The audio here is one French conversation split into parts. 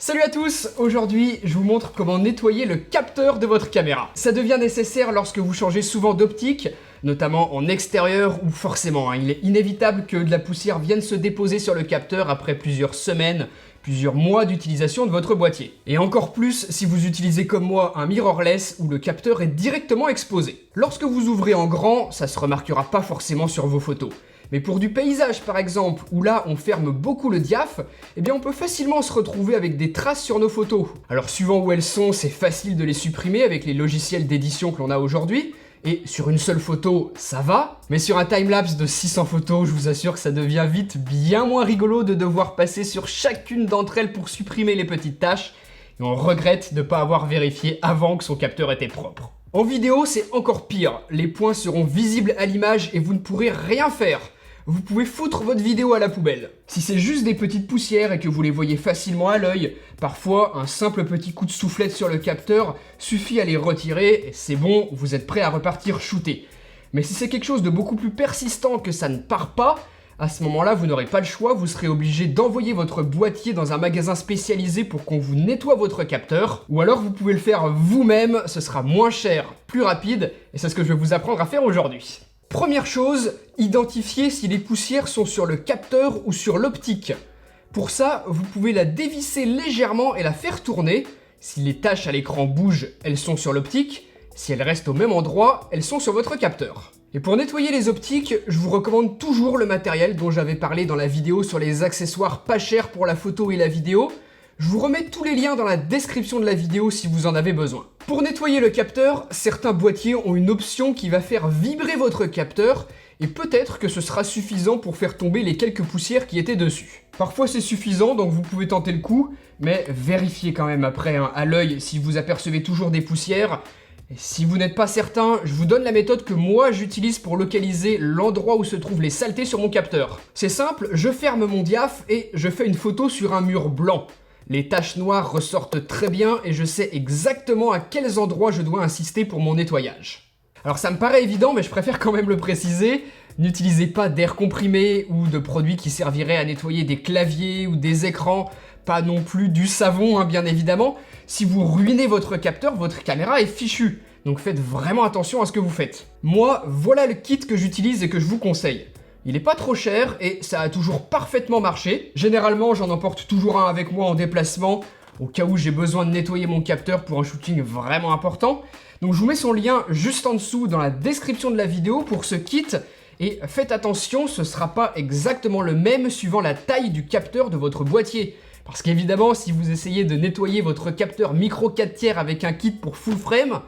Salut à tous, aujourd'hui je vous montre comment nettoyer le capteur de votre caméra. Ça devient nécessaire lorsque vous changez souvent d'optique, notamment en extérieur où forcément il est inévitable que de la poussière vienne se déposer sur le capteur après plusieurs semaines, plusieurs mois d'utilisation de votre boîtier. Et encore plus si vous utilisez comme moi un mirrorless où le capteur est directement exposé. Lorsque vous ouvrez en grand, ça se remarquera pas forcément sur vos photos. Mais pour du paysage par exemple, où là on ferme beaucoup le diaph, eh bien on peut facilement se retrouver avec des traces sur nos photos. Alors suivant où elles sont, c'est facile de les supprimer avec les logiciels d'édition que l'on a aujourd'hui, et sur une seule photo, ça va. Mais sur un timelapse de 600 photos, je vous assure que ça devient vite bien moins rigolo de devoir passer sur chacune d'entre elles pour supprimer les petites taches, et on regrette de ne pas avoir vérifié avant que son capteur était propre. En vidéo, c'est encore pire. Les points seront visibles à l'image et vous ne pourrez rien faire. Vous pouvez foutre votre vidéo à la poubelle. Si c'est juste des petites poussières et que vous les voyez facilement à l'œil, parfois un simple petit coup de soufflette sur le capteur suffit à les retirer et c'est bon, vous êtes prêt à repartir shooter. Mais si c'est quelque chose de beaucoup plus persistant que ça ne part pas, à ce moment-là, vous n'aurez pas le choix, vous serez obligé d'envoyer votre boîtier dans un magasin spécialisé pour qu'on vous nettoie votre capteur, ou alors vous pouvez le faire vous-même, ce sera moins cher, plus rapide, et c'est ce que je vais vous apprendre à faire aujourd'hui. Première chose, identifiez si les poussières sont sur le capteur ou sur l'optique. Pour ça, vous pouvez la dévisser légèrement et la faire tourner. Si les taches à l'écran bougent, elles sont sur l'optique. Si elles restent au même endroit, elles sont sur votre capteur. Et pour nettoyer les optiques, je vous recommande toujours le matériel dont j'avais parlé dans la vidéo sur les accessoires pas chers pour la photo et la vidéo. Je vous remets tous les liens dans la description de la vidéo si vous en avez besoin. Pour nettoyer le capteur, certains boîtiers ont une option qui va faire vibrer votre capteur et peut-être que ce sera suffisant pour faire tomber les quelques poussières qui étaient dessus. Parfois c'est suffisant donc vous pouvez tenter le coup, mais vérifiez quand même après à l'œil si vous apercevez toujours des poussières. Et si vous n'êtes pas certain, je vous donne la méthode que moi j'utilise pour localiser l'endroit où se trouvent les saletés sur mon capteur. C'est simple, je ferme mon diaph et je fais une photo sur un mur blanc. Les taches noires ressortent très bien et je sais exactement à quels endroits je dois insister pour mon nettoyage. Alors ça me paraît évident mais je préfère quand même le préciser, n'utilisez pas d'air comprimé ou de produits qui serviraient à nettoyer des claviers ou des écrans, pas non plus du savon bien évidemment. Si vous ruinez votre capteur, votre caméra est fichue, donc faites vraiment attention à ce que vous faites. Moi, voilà le kit que j'utilise et que je vous conseille. Il est pas trop cher et ça a toujours parfaitement marché. Généralement, j'en emporte toujours un avec moi en déplacement, au cas où j'ai besoin de nettoyer mon capteur pour un shooting vraiment important. Donc je vous mets son lien juste en dessous dans la description de la vidéo pour ce kit. Et faites attention, ce sera pas exactement le même suivant la taille du capteur de votre boîtier. Parce qu'évidemment, si vous essayez de nettoyer votre capteur micro 4/3 avec un kit pour full frame,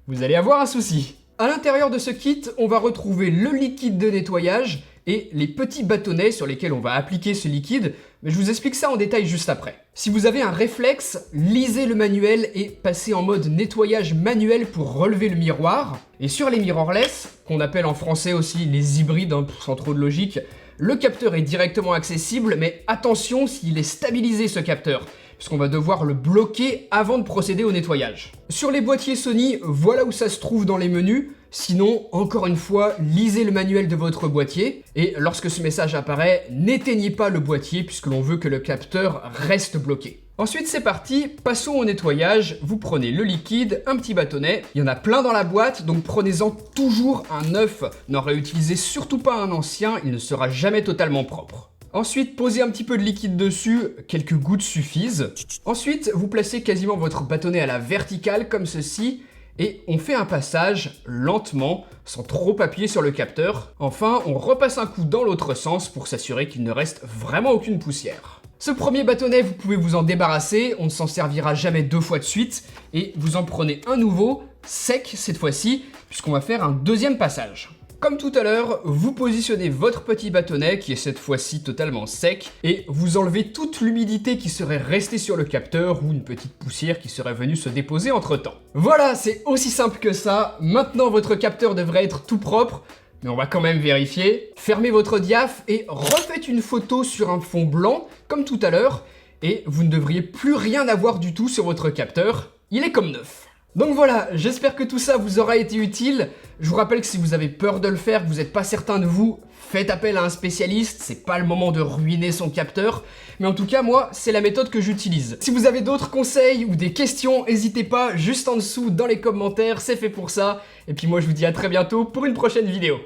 vous allez avoir un souci. À l'intérieur de ce kit, on va retrouver le liquide de nettoyage et les petits bâtonnets sur lesquels on va appliquer ce liquide, mais je vous explique ça en détail juste après. Si vous avez un réflexe, lisez le manuel et passez en mode nettoyage manuel pour relever le miroir. Et sur les mirrorless, qu'on appelle en français aussi les hybrides, sans trop de logique, le capteur est directement accessible, mais attention s'il est stabilisé ce capteur, puisqu'on va devoir le bloquer avant de procéder au nettoyage. Sur les boîtiers Sony, voilà où ça se trouve dans les menus. Sinon, encore une fois, lisez le manuel de votre boîtier et lorsque ce message apparaît, n'éteignez pas le boîtier puisque l'on veut que le capteur reste bloqué. Ensuite, c'est parti, passons au nettoyage. Vous prenez le liquide, un petit bâtonnet, il y en a plein dans la boîte, donc prenez-en toujours un neuf. N'en réutilisez surtout pas un ancien, il ne sera jamais totalement propre. Ensuite, posez un petit peu de liquide dessus, quelques gouttes suffisent. Ensuite, vous placez quasiment votre bâtonnet à la verticale comme ceci et on fait un passage lentement, sans trop appuyer sur le capteur. Enfin, on repasse un coup dans l'autre sens pour s'assurer qu'il ne reste vraiment aucune poussière. Ce premier bâtonnet, vous pouvez vous en débarrasser, on ne s'en servira jamais deux fois de suite et vous en prenez un nouveau, sec cette fois-ci, puisqu'on va faire un deuxième passage. Comme tout à l'heure, vous positionnez votre petit bâtonnet qui est cette fois-ci totalement sec et vous enlevez toute l'humidité qui serait restée sur le capteur ou une petite poussière qui serait venue se déposer entre temps. Voilà, c'est aussi simple que ça. Maintenant votre capteur devrait être tout propre, mais on va quand même vérifier. Fermez votre diaph et refaites une photo sur un fond blanc comme tout à l'heure et vous ne devriez plus rien avoir du tout sur votre capteur. Il est comme neuf. Donc voilà, j'espère que tout ça vous aura été utile. Je vous rappelle que si vous avez peur de le faire, que vous n'êtes pas certain de vous, faites appel à un spécialiste, c'est pas le moment de ruiner son capteur. Mais en tout cas, moi, c'est la méthode que j'utilise. Si vous avez d'autres conseils ou des questions, n'hésitez pas juste en dessous dans les commentaires, c'est fait pour ça. Et puis moi, je vous dis à très bientôt pour une prochaine vidéo.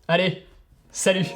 Allez, salut!